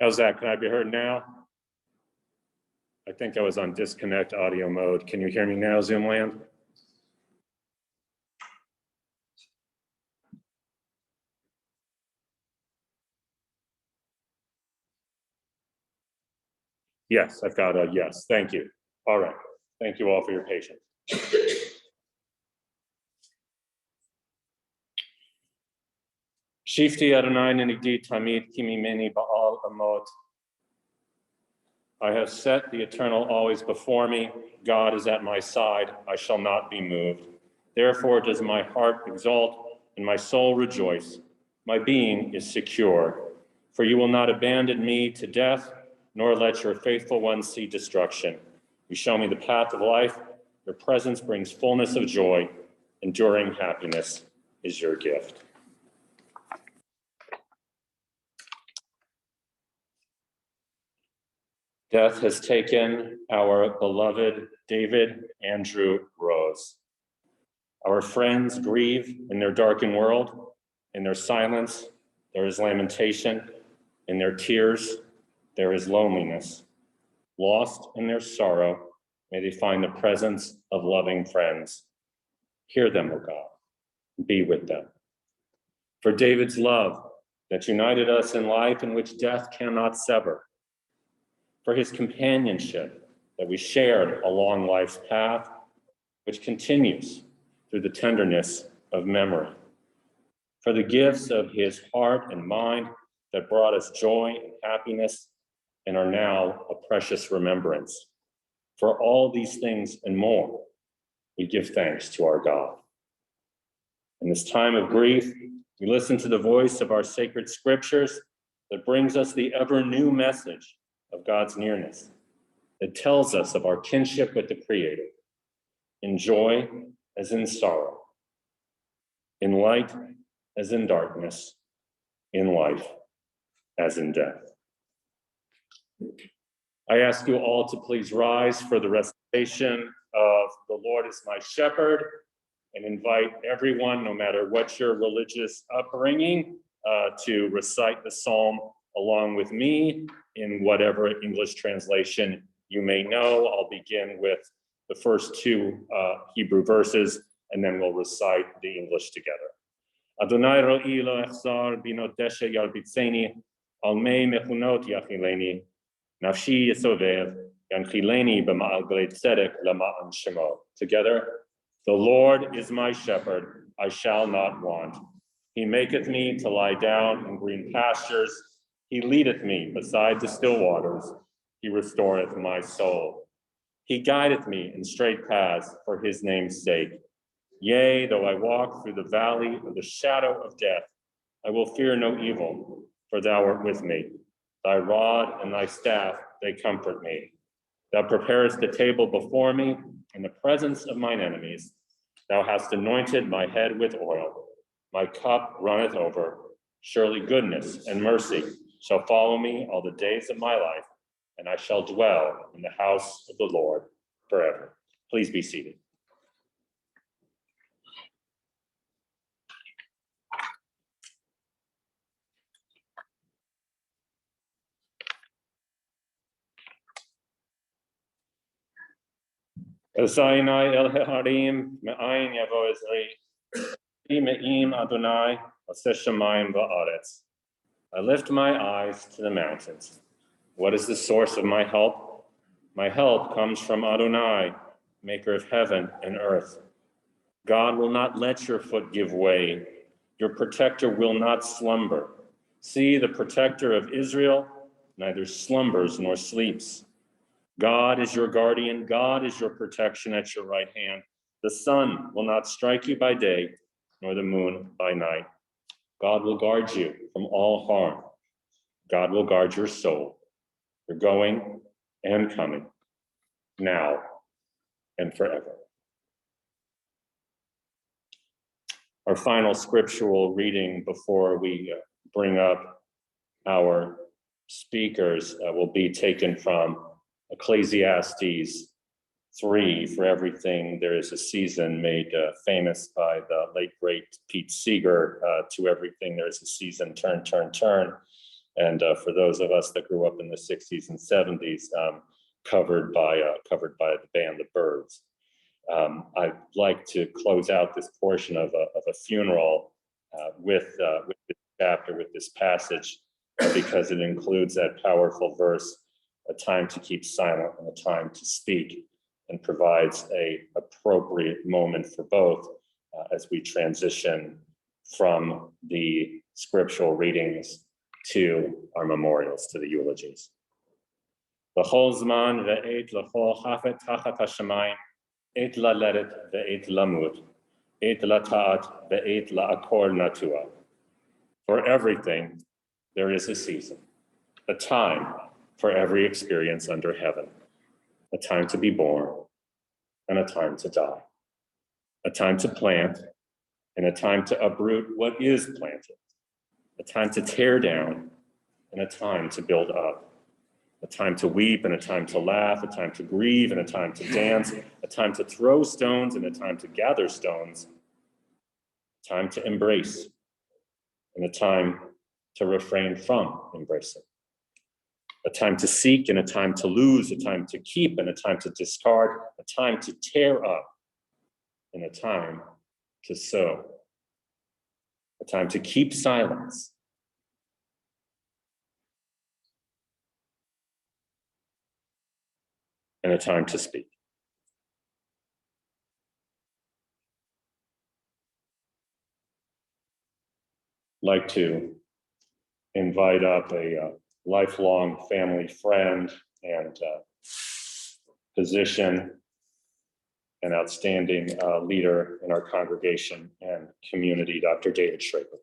How's that? Can I be heard now? I think I was on disconnect audio mode. Can you hear me now, Zoom land? Yes, I've got a yes. Thank you. All right. Thank you all for your patience. Shifti Adonai Nenigdi Tamid Kimimeni Baal Amot. I have set the eternal always before me. God is at my side. I shall not be moved. Therefore does my heart exult and my soul rejoice. My being is secure. For you will not abandon me to death, nor let your faithful ones see destruction. You show me the path of life. Your presence brings fullness of joy. Enduring happiness is your gift. Death has taken our beloved David Andrew Rose. Our friends grieve in their darkened world. In their silence, there is lamentation. In their tears, there is loneliness. Lost in their sorrow, may they find the presence of loving friends. Hear them, O God, and be with them. For David's love that united us in life in which death cannot sever. For his companionship that we shared along life's path, which continues through the tenderness of memory. For the gifts of his heart and mind that brought us joy and happiness and are now a precious remembrance. For all these things and more, we give thanks to our God. In this time of grief, we listen to the voice of our sacred scriptures that brings us the ever new message of God's nearness, that tells us of our kinship with the Creator, in joy as in sorrow, in light as in darkness, in life as in death. I ask you all to please rise for the recitation of "The Lord is my shepherd," and invite everyone, no matter what your religious upbringing, to recite the psalm along with me in whatever English translation you may know. I'll begin with the first two Hebrew verses, and then we'll recite the English together. Adonai ro'i lo echzar bino deshe yarbitzeni, al mei mechunot yachileni, nafshi yesovev, yanchileni b'ma'al grei tzedek lama'an shemo. Together, the Lord is my shepherd, I shall not want. He maketh me to lie down in green pastures. He leadeth me beside the still waters. He restoreth my soul. He guideth me in straight paths for his name's sake. Yea, though I walk through the valley of the shadow of death, I will fear no evil, for thou art with me. Thy rod and thy staff, they comfort me. Thou preparest a table before me in the presence of mine enemies. Thou hast anointed my head with oil. My cup runneth over. Surely goodness and mercy shall follow me all the days of my life, and I shall dwell in the house of the Lord forever. Please be seated. Esainai el heharim me'ayin yavo ezri, me'im Adonai aseh shamayim va'aretz. I lift my eyes to the mountains. What is the source of my help? My help comes from Adonai, maker of heaven and earth. God will not let your foot give way. Your protector will not slumber. See, the protector of Israel neither slumbers nor sleeps. God is your guardian. God is your protection at your right hand. The sun will not strike you by day, nor the moon by night. God will guard you from all harm. God will guard your soul. You're going and coming, now and forever. Our final scriptural reading before we bring up our speakers will be taken from Ecclesiastes 3. For everything, there is a season, made famous by the late, great Pete Seeger. To everything, there is a season, turn, turn, turn. And for those of us that grew up in the 60s and 70s, covered by the band The Byrds. I'd like to close out this portion of a funeral with this chapter, with this passage, because it includes that powerful verse, a time to keep silent and a time to speak, and provides a appropriate moment for both as we transition from the scriptural readings to our memorials, to the eulogies. L'chol zman ve'et l'chol chafet tachat hashamayim, et la'leret ve'et lamut, et la'ta'at ve'et la'akor natua. For everything, there is a season, a time for every experience under heaven, a time to be born and a time to die, a time to plant and a time to uproot what is planted, a time to tear down and a time to build up, a time to weep and a time to laugh, a time to grieve and a time to dance, a time to throw stones and a time to gather stones, a time to embrace and a time to refrain from embracing, a time to seek and a time to lose, a time to keep and a time to discard, a time to tear up and a time to sow, a time to keep silence and a time to speak. I'd like to invite up a lifelong family friend and physician, an outstanding leader in our congregation and community, Dr. David Schraper.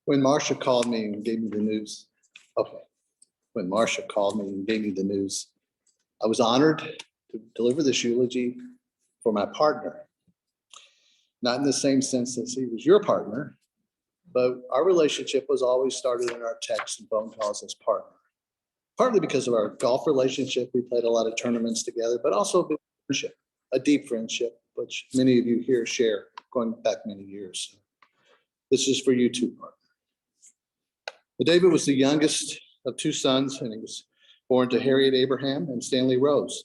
When Marcia called me and gave me the news, when Marcia called me and gave me the news, I was honored to deliver this eulogy for my partner. Not in the same sense as he was your partner, but our relationship was always started in our texts and phone calls as partner. Partly because of our golf relationship, we played a lot of tournaments together, but also a friendship, a deep friendship, which many of you here share, going back many years. This is for you too, partner. David was the youngest of two sons, and he was born to Harriet Abraham and Stanley Rose.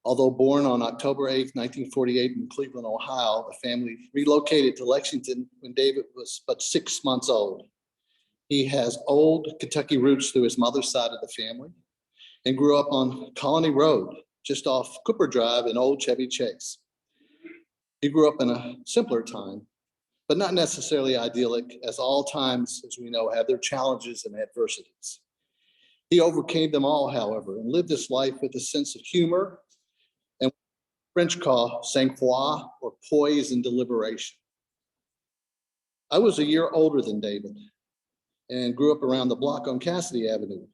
Although born on October 8th, 1948 in Cleveland, Ohio, the family relocated to Lexington when David was but 6 months old. He has old Kentucky roots through his mother's side of the family and grew up on Colony Road, just off Cooper Drive in old Chevy Chase. He grew up in a simpler time, but not necessarily idyllic, as all times, as we know, have their challenges and adversities. He overcame them all, however, and lived his life with a sense of humor and what French call sang-froid, or poise and deliberation. I was a year older than David and grew up around the block on Cassidy Avenue.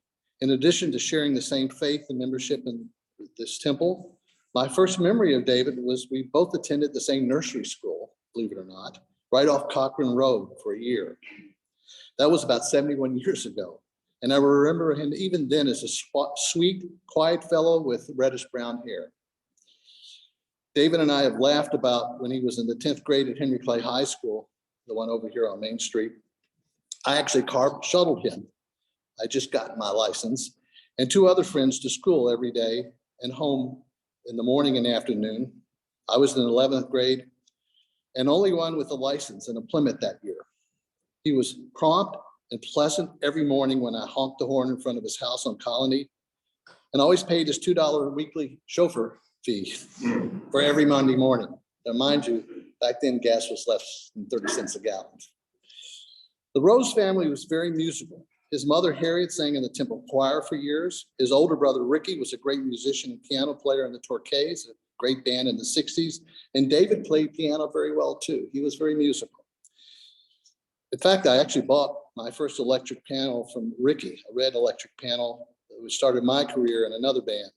In addition to sharing the same faith and membership in this temple, my first memory of David was we both attended the same nursery school, believe it or not, right off Cochran Road for a year. That was about 71 years ago. And I remember him even then as a sweet, quiet fellow with reddish brown hair. David and I have laughed about when he was in the 10th grade at Henry Clay High School, the one over here on Main Street. I actually shuttled him. I just got my license, and two other friends to school every day and home in the morning and afternoon. I was in 11th grade and only one with a license and a Plymouth that year. He was prompt and pleasant every morning when I honked the horn in front of his house on Colony, and always paid his $2 weekly chauffeur fee for every Monday morning. Now, mind you, back then gas was less than 30 cents a gallon. The Rose family was very musical. His mother, Harriet, sang in the Temple Choir for years. His older brother, Ricky, was a great musician and piano player in the Torquays, a great band in the 60s. And David played piano very well too. He was very musical. In fact, I actually bought my first electric piano from Ricky, a red electric piano that started my career in another band.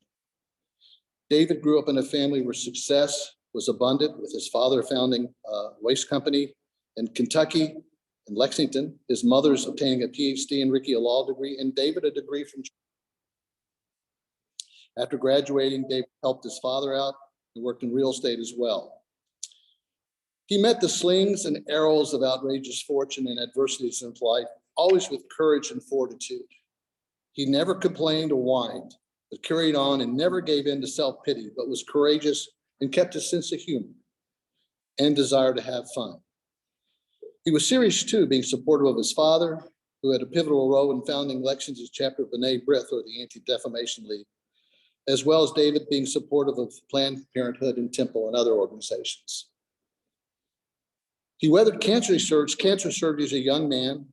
David grew up in a family where success was abundant, with his father founding a waste company In Kentucky and Lexington, his mother's obtaining a PhD and Ricky a law degree, and David a degree from. After graduating, David helped his father out and worked in real estate as well. He met the slings and arrows of outrageous fortune and adversities in life, always with courage and fortitude. He never complained or whined, but carried on and never gave in to self-pity, but was courageous and kept a sense of humor and desire to have fun. He was serious too, being supportive of his father, who had a pivotal role in founding Lexington's chapter of B'nai B'rith, or the Anti-Defamation League, as well as David being supportive of Planned Parenthood and Temple and other organizations. He weathered cancer surgery as a young man,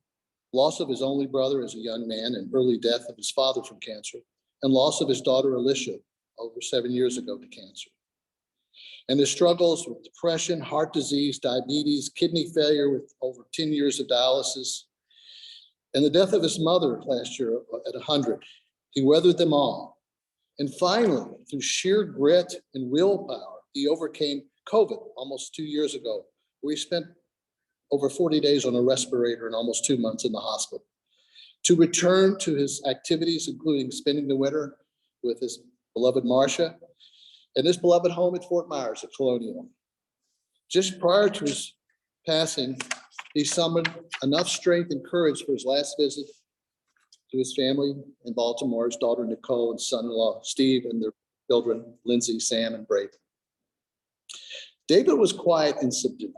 loss of his only brother as a young man, and early death of his father from cancer, and loss of his daughter Alicia over 7 years ago to cancer. And his struggles with depression, heart disease, diabetes, kidney failure with over 10 years of dialysis, and the death of his mother last year at 100. He weathered them all. And finally, through sheer grit and willpower, he overcame COVID almost 2 years ago, where he spent over 40 days on a respirator and almost 2 months in the hospital, to return to his activities, including spending the winter with his beloved Marcia and his beloved home at Fort Myers at Colonial. Just prior to his passing, he summoned enough strength and courage for his last visit to his family in Baltimore, his daughter Nicole and son-in-law Steve and their children, Lindsay, Sam, and Brayden. David was quiet and subdued,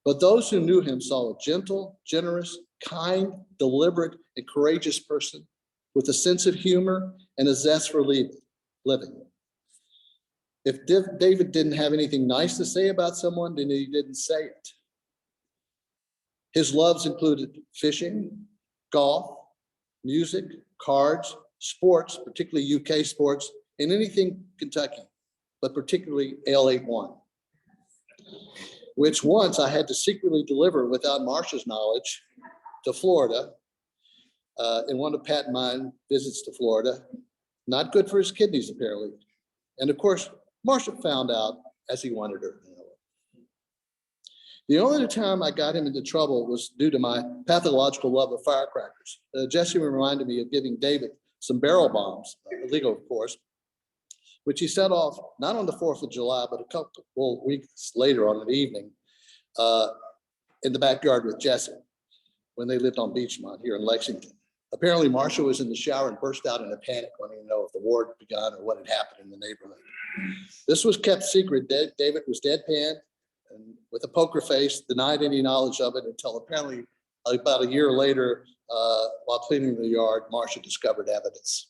but those who knew him saw a gentle, generous, kind, deliberate, and courageous person with a sense of humor and a zest for living. If David didn't have anything nice to say about someone, then he didn't say it. His loves included fishing, golf, music, cards, sports, particularly UK sports, and anything Kentucky, but particularly Ale-8-1, which once I had to secretly deliver without Marcia's knowledge to Florida in one of Pat and mine visits to Florida. Not good for his kidneys, apparently. And of course, Marcia found out as he wanted her to know. The only time I got him into trouble was due to my pathological love of firecrackers. Jesse reminded me of giving David some barrel bombs, illegal of course, which he set off not on the 4th of July, but a couple weeks later on an evening in the backyard with Jesse when they lived on Beachmont here in Lexington. Apparently Marcia was in the shower and burst out in a panic wanting to know if the war had begun or what had happened in the neighborhood. This was kept secret. David was deadpan and with a poker face, denied any knowledge of it until apparently about a year later, while cleaning the yard, Marcia discovered evidence.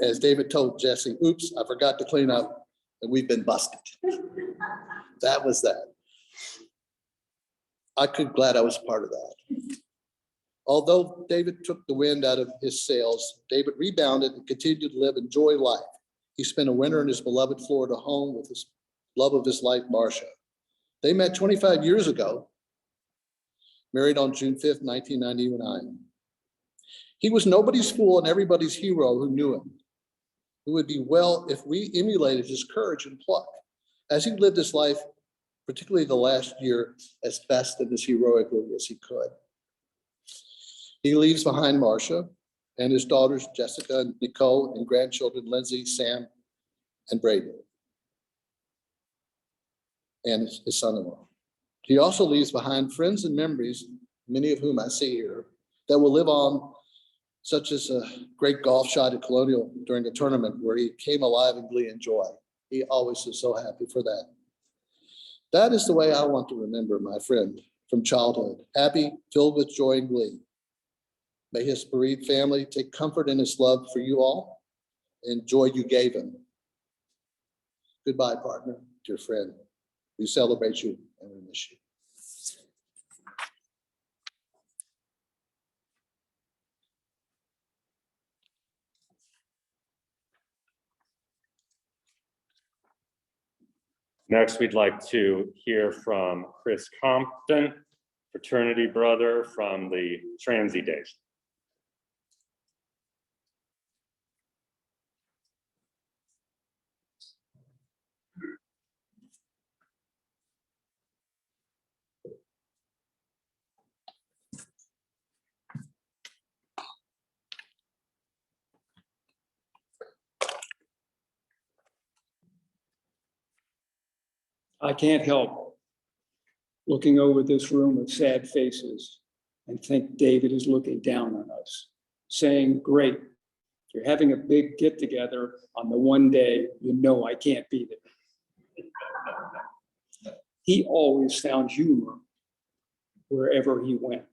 As David told Jesse, oops, I forgot to clean up and we've been busted. That was that. Glad I was part of that. Although David took the wind out of his sails, David rebounded and continued to live and enjoy life. He spent a winter in his beloved Florida home with his love of his life, Marcia. They met 25 years ago, married on June 5th, 1999. He was nobody's fool and everybody's hero who knew him. It would be well if we emulated his courage and pluck as he lived his life, particularly the last year, as best and as heroically as he could. He leaves behind Marcia and his daughters, Jessica and Nicole, and grandchildren, Lindsay, Sam, and Brayden, and his son-in-law. He also leaves behind friends and memories, many of whom I see here, that will live on, such as a great golf shot at Colonial during a tournament where he came alive in glee and joy. He always was so happy for that. That is the way I want to remember my friend from childhood, happy, filled with joy and glee. May his bereaved family take comfort in his love for you all and joy you gave him. Goodbye, partner, dear friend. We celebrate you and we miss you. Next, we'd like to hear from Chris Compton, fraternity brother from the Transy days. I can't help looking over this room of sad faces and think David is looking down on us, saying, great, you're having a big get together on the one day you know I can't be there. He always found humor wherever he went.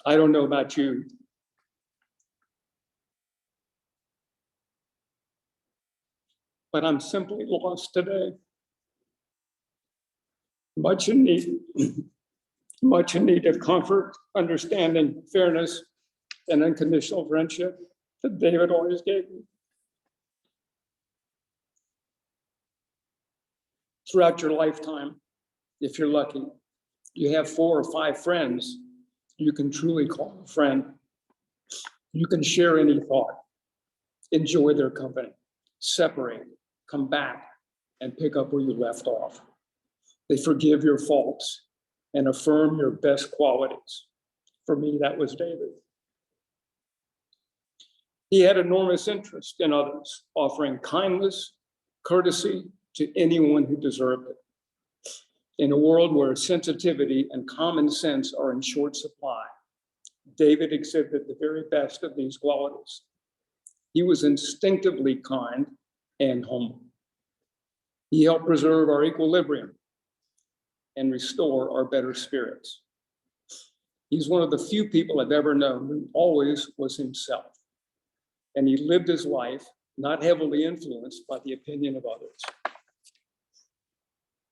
I don't know about you, but I'm simply lost today. Much in need of comfort, understanding, fairness, and unconditional friendship that David always gave me. Throughout your lifetime, if you're lucky, you have 4 or 5 friends you can truly call a friend. You can share any thought, enjoy their company, separate, come back, and pick up where you left off. They forgive your faults and affirm your best qualities. For me, that was David. He had enormous interest in others, offering kindness, courtesy to anyone who deserved it. In a world where sensitivity and common sense are in short supply, David exhibited the very best of these qualities. He was instinctively kind and humble. He helped preserve our equilibrium and restore our better spirits. He's one of the few people I've ever known who always was himself. And he lived his life not heavily influenced by the opinion of others.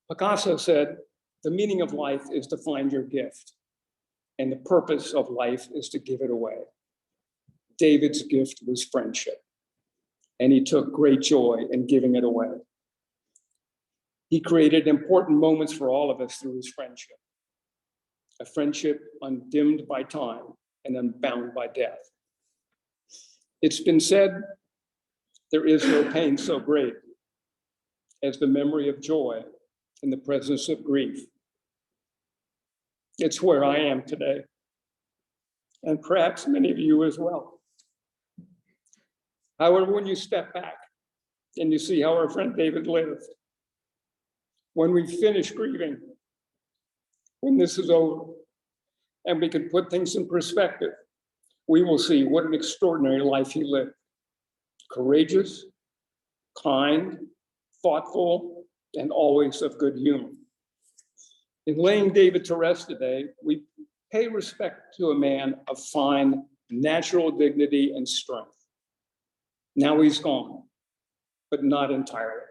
Picasso said, the meaning of life is to find your gift, and the purpose of life is to give it away. David's gift was friendship, and he took great joy in giving it away. He created important moments for all of us through his friendship, a friendship undimmed by time and unbound by death. It's been said, there is no pain so great as the memory of joy in the presence of grief. It's where I am today, and perhaps many of you as well. However, when you step back and you see how our friend David lived, when we finish grieving, when this is over, and we can put things in perspective, we will see what an extraordinary life he lived. Courageous, kind, thoughtful, and always of good humor. In laying David to rest today, we pay respect to a man of fine natural dignity and strength. Now he's gone, but not entirely.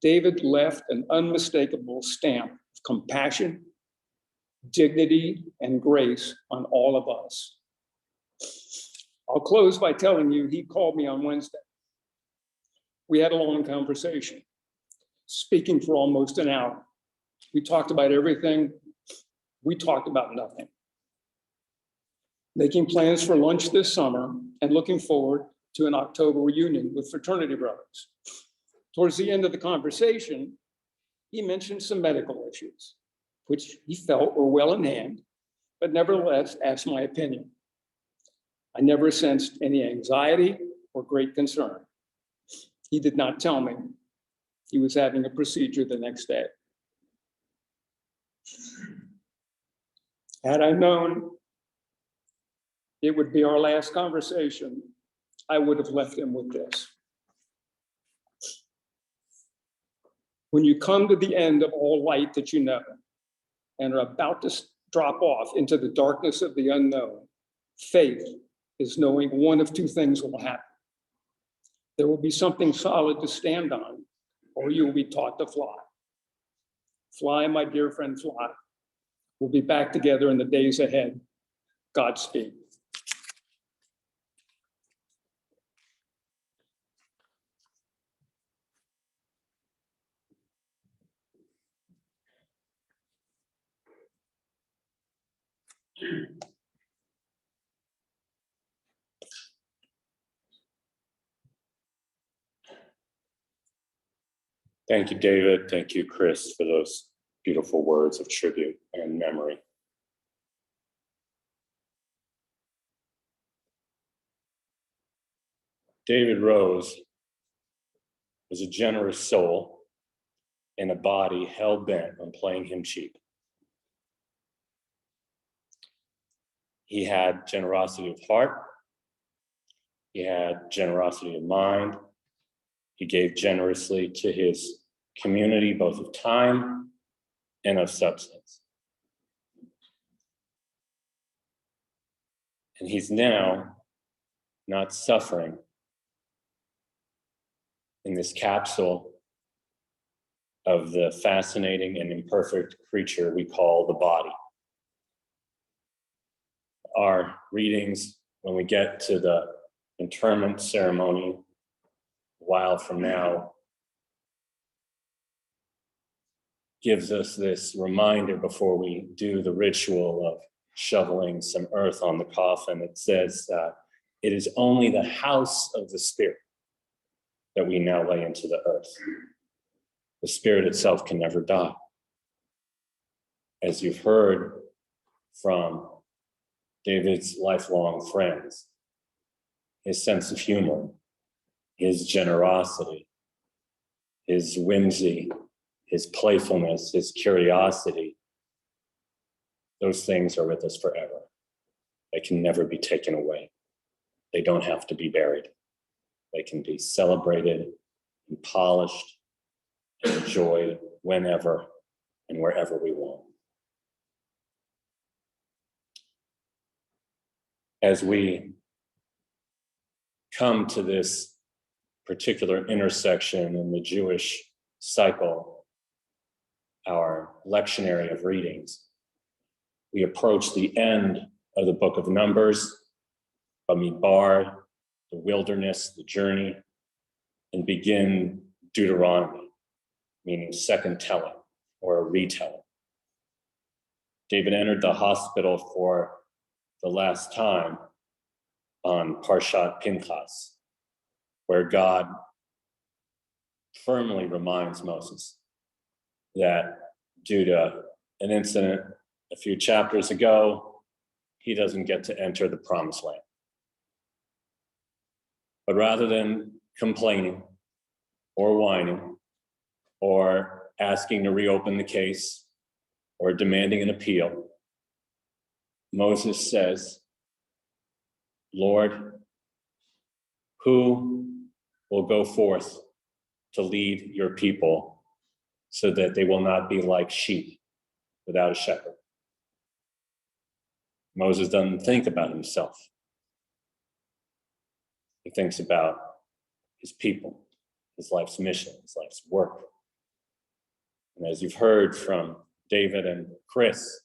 David left an unmistakable stamp of compassion, dignity, and grace on all of us. I'll close by telling you he called me on Wednesday. We had a long conversation, speaking for almost an hour. We talked about everything. We talked about nothing. Making plans for lunch this summer and looking forward to an October reunion with fraternity brothers. Towards the end of the conversation, he mentioned some medical issues, which he felt were well in hand, but nevertheless asked my opinion. I never sensed any anxiety or great concern. He did not tell me he was having a procedure the next day. Had I known it would be our last conversation, I would have left him with this. When you come to the end of all light that you know and are about to drop off into the darkness of the unknown, faith is knowing one of 2 things will happen. There will be something solid to stand on, or you will be taught to fly. Fly, my dear friend, fly. We'll be back together in the days ahead. Godspeed. Thank you, David. Thank you, Chris, for those beautiful words of tribute and memory. David Rose was a generous soul in a body hell-bent on playing him cheap. He had generosity of heart. He had generosity of mind. He gave generously to his community, both of time and of substance. And he's now not suffering in this capsule of the fascinating and imperfect creature we call the body. Our readings, when we get to the interment ceremony a while from now, gives us this reminder before we do the ritual of shoveling some earth on the coffin. It says that it is only the house of the Spirit that we now lay into the earth. The Spirit itself can never die. As you've heard from David's lifelong friends, his sense of humor, his generosity, his whimsy, his playfulness, his curiosity, those things are with us forever. They can never be taken away. They don't have to be buried. They can be celebrated and polished and enjoyed whenever and wherever we want. As we come to this particular intersection in the Jewish cycle, our lectionary of readings, we approach the end of the book of Numbers, Bamidbar, the wilderness, the journey, and begin Deuteronomy, meaning second telling or a retelling. David entered the hospital for the last time on Parshat Pinchas, where God firmly reminds Moses that due to an incident a few chapters ago, he doesn't get to enter the promised land. But rather than complaining or whining or asking to reopen the case or demanding an appeal, Moses says, Lord, who will go forth to lead your people so that they will not be like sheep without a shepherd? Moses doesn't think about himself. He thinks about his people, his life's mission, his life's work. And as you've heard from David and Chris,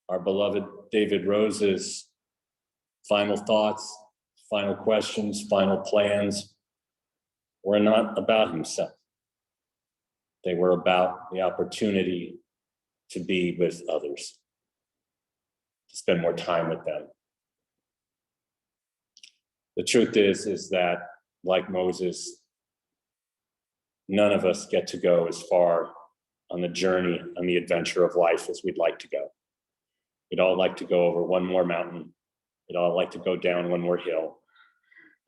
our beloved David Rose's final thoughts, final questions, final plans were not about himself. They were about the opportunity to be with others, to spend more time with them. The truth is that, like Moses, none of us get to go as far on the journey, on the adventure of life as we'd like to go. We'd all like to go over one more mountain. We'd all like to go down one more hill,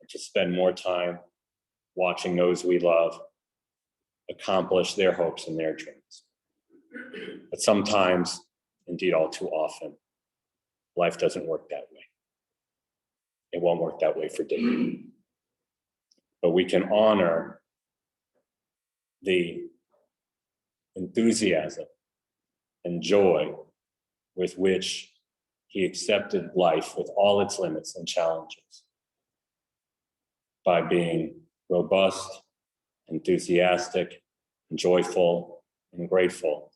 and to spend more time watching those we love accomplish their hopes and their dreams. But sometimes, indeed all too often, life doesn't work that way. It won't work that way for David. But we can honor the enthusiasm and joy with which he accepted life with all its limits and challenges by being robust, enthusiastic, and joyful, and grateful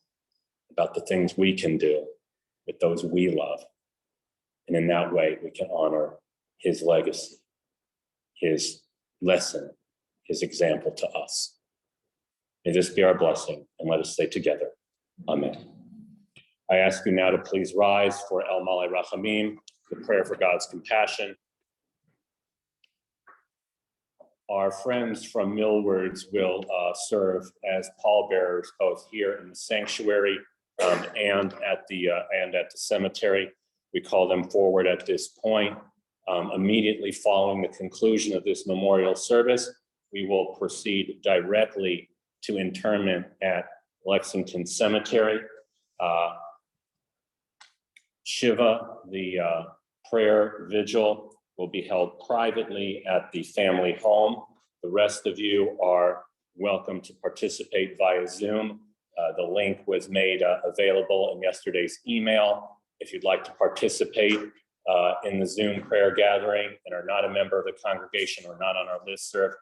about the things we can do with those we love. And in that way, we can honor his legacy, his lesson, his example to us. May this be our blessing, and let us say together, Amen. I ask you now to please rise for El Malei Rachamim, the prayer for God's compassion. Our friends from Millwards will serve as pallbearers both here in the sanctuary and at the cemetery. We call them forward at this point. Immediately following the conclusion of this memorial service, we will proceed directly to interment at Lexington Cemetery. Shiva, the prayer vigil, will be held privately at the family home. The rest of you are welcome to participate via Zoom. The link was made available in yesterday's email. If you'd like to participate in the Zoom prayer gathering and are not a member of the congregation or not on our listserv,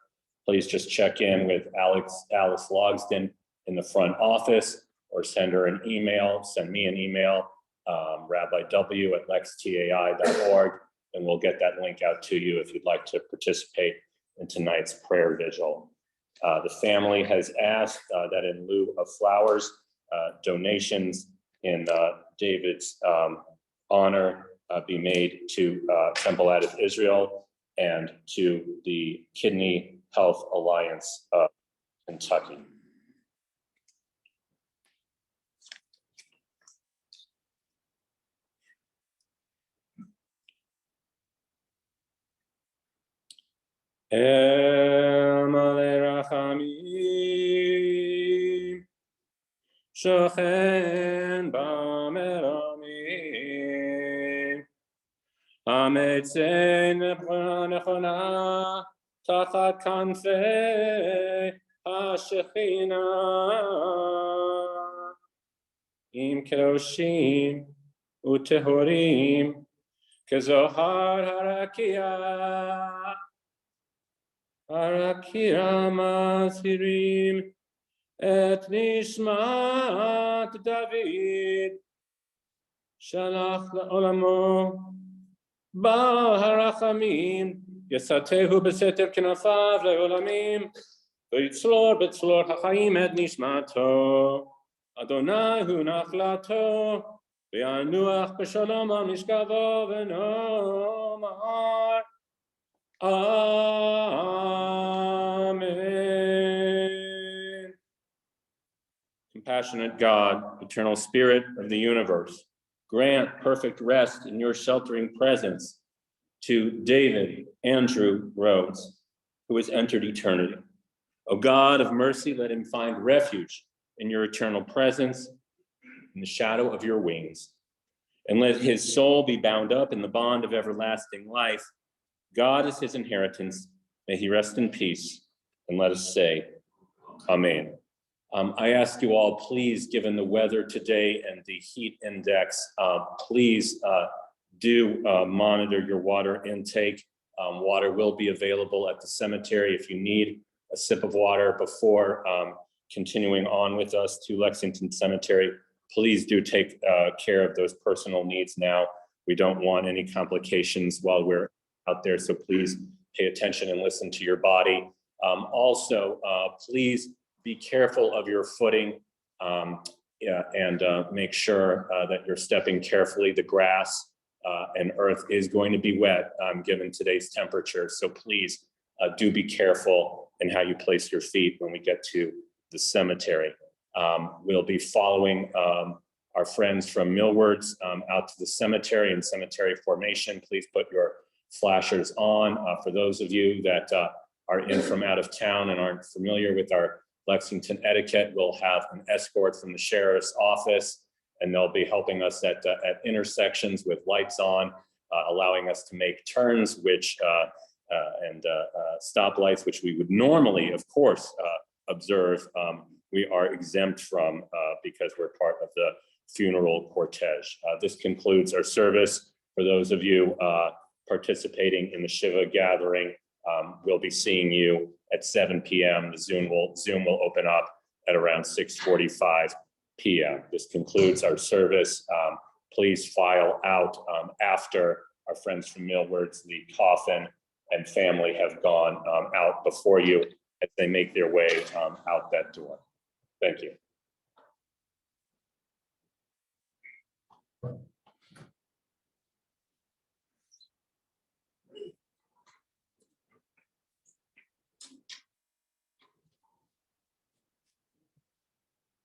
please just check in with Alice Logsden in the front office, or send her an email, send me an email, rabbiw@lextai.org, and we'll get that link out to you if you'd like to participate in tonight's prayer vigil. The family has asked that in lieu of flowers, donations in David's honor be made to Temple Addis Israel and to the Kidney Health Alliance of Kentucky. El Malei Rachamim, Shochen B'Meramim, Hametzei Nechona Tachat Kanfei HaShechina, Im Kedoshim Utehorim, Kezohar Harakia. Arakira Masirim et Nishmat David Shalach La'olamo Ba Harachamim Yasatehu Beseter Kinafav Le'olamim V'yitzlor Betzlor HaChaim et Nishmato Adonai Hu Nachlato V'yanuach B'Shalom Al Mishkavo V'nomar Amen. Compassionate God, eternal Spirit of the universe, grant perfect rest in your sheltering presence to David Andrew Rhodes, who has entered eternity. O God of mercy, let him find refuge in your eternal presence, in the shadow of your wings, and let his soul be bound up in the bond of everlasting life. God is his inheritance. May he rest in peace. And let us say, Amen. I ask you all, please, given the weather today and the heat index, please do monitor your water intake. Water will be available at the cemetery if you need a sip of water before continuing on with us to Lexington Cemetery. Please do take care of those personal needs now. We don't want any complications while we're out there, so please pay attention and listen to your body. Also, please be careful of your footing and make sure that you're stepping carefully. The grass and earth is going to be wet given today's temperature, so please do be careful in how you place your feet when we get to the cemetery. We'll be following our friends from Millwards out to the cemetery and cemetery formation. Please put your flashers on. For those of you that are in from out of town and aren't familiar with our Lexington etiquette, we'll have an escort from the sheriff's office, and they'll be helping us at intersections with lights on, allowing us to make turns, which and stoplights, which we would normally, of course, observe. We are exempt from because we're part of the funeral cortege. This concludes our service. For those of you participating in the Shiva gathering, we'll be seeing you at 7 p.m. The Zoom will open up at around 6:45 p.m. This concludes our service. Please file out after our friends from Millwards, the coffin and family have gone out before you as they make their way out that door. Thank you.